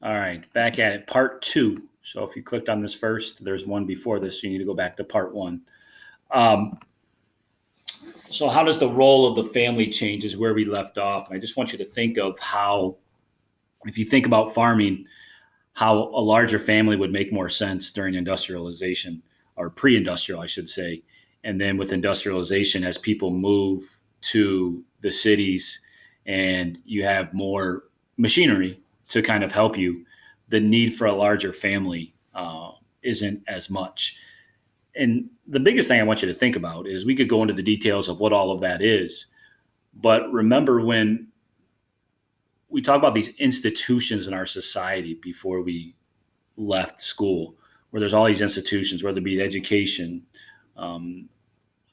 All right, back at it. Part two. So if you clicked on this first, there's one before this, so you need to go back to part one. Um, so how does the role of the family change is where we left off. And I just want you to think of how, if you think about farming, how a larger family would make more sense during industrialization or pre-industrial, I should say. And then with industrialization, as people move to the cities and you have more machinery to kind of help you, the need for a larger family isn't as much. And the biggest thing I want you to think about is we could go into the details of what all of that is. But remember when we talk about these institutions in our society before we left school, where there's all these institutions, whether it be education. Um,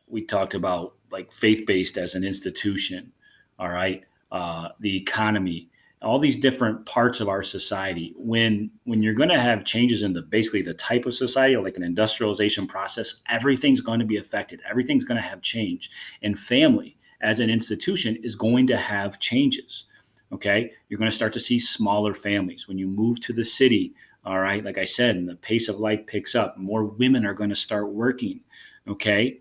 we talked about like faith based as an institution, all right, the economy, all these different parts of our society. When you're going to have changes in the basically the type of society, like an industrialization process, everything's going to be affected. Everything's going to have change, and family as an institution is going to have changes. Okay, you're going to start to see smaller families when you move to the city. All right, like I said, and the pace of life picks up. More women are going to start working. Okay,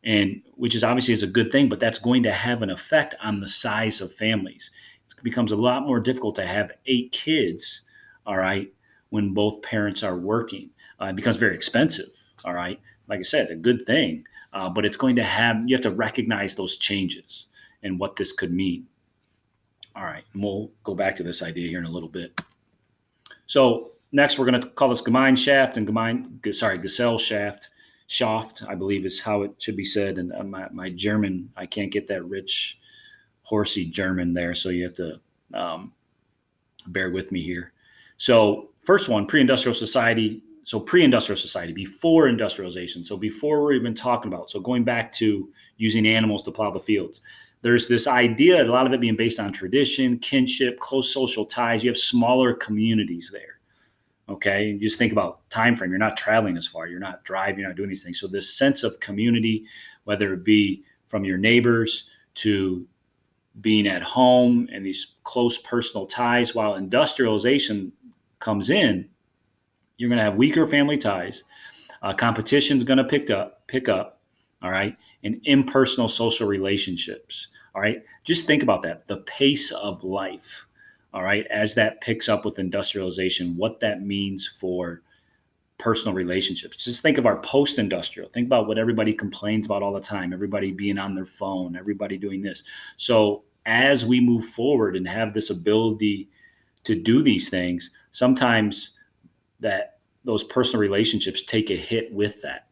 and which is obviously is a good thing, but that's going to have an effect on the size of families. It becomes a lot more difficult to have 8 kids, all right, when both parents are working. It becomes very expensive, all right. Like I said, a good thing, but it's going to have you have to recognize those changes and what this could mean. All right, and we'll go back to this idea here in a little bit. So next, we're going to call this Gemeinschaft and Gesellschaft. Schaft, I believe, is how it should be said. And my German, I can't get that rich, horsey German there, so you have to bear with me here. So first one, pre-industrial society. So pre-industrial society, before industrialization. So before we're even talking about, so going back to using animals to plow the fields. There's this idea, a lot of it being based on tradition, kinship, close social ties. You have smaller communities there. Okay, you just think about time frame. You're not traveling as far. You're not driving. You're not doing these things. So this sense of community, whether it be from your neighbors to being at home and these close personal ties, while industrialization comes in, you're going to have weaker family ties. Competition's going to pick up. All right, and impersonal social relationships. All right, just think about that. The pace of life, all right, as that picks up with industrialization, what that means for personal relationships. Just think of our post industrial. Think about what everybody complains about all the time, everybody being on their phone, everybody doing this. So, as we move forward and have this ability to do these things, sometimes that those personal relationships take a hit with that.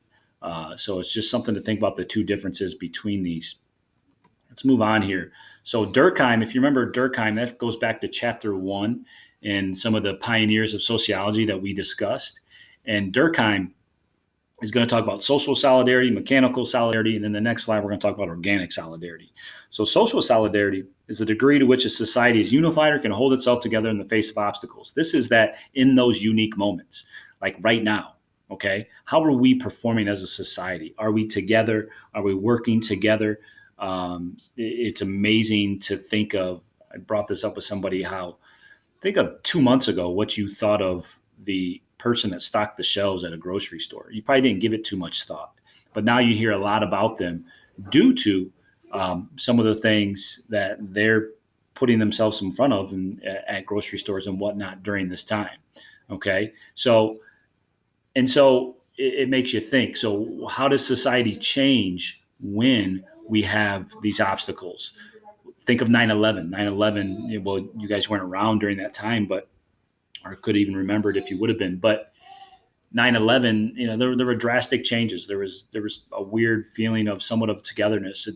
So, it's just something to think about the two differences between these. Let's move on here. So Durkheim, if you remember Durkheim, that goes back to chapter 1 and some of the pioneers of sociology that we discussed. And Durkheim is going to talk about social solidarity, mechanical solidarity, and then the next slide we're going to talk about organic solidarity. So social solidarity is the degree to which a society is unified or can hold itself together in the face of obstacles. This is that in those unique moments, like right now. Okay, how are we performing as a society? Are we together? Are we working together? It's amazing to think of. I brought this up with somebody. How think of 2 months ago what you thought of the person that stocked the shelves at a grocery store. You probably didn't give it too much thought, but now you hear a lot about them due to some of the things that they're putting themselves in front of at grocery stores and whatnot during this time. Okay, so it makes you think. So how does society change when we have these obstacles? Think of 9/11. 9/11, well, you guys weren't around during that time, but or could even remember it if you would have been. But 9/11, there were drastic changes. There was a weird feeling of somewhat of togetherness. It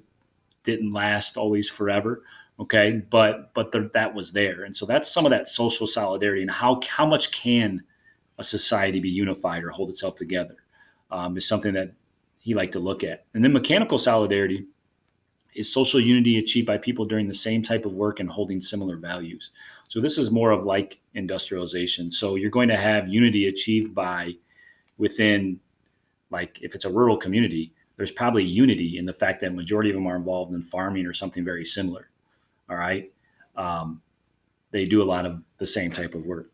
didn't last always forever, okay, but that was there, and so that's some of that social solidarity and how much can a society be unified or hold itself together is something that he liked to look at. And then mechanical solidarity is social unity achieved by people doing the same type of work and holding similar values. So this is more of like industrialization. So you're going to have unity achieved by within, like if it's a rural community, there's probably unity in the fact that majority of them are involved in farming or something very similar. All right. They do a lot of the same type of work.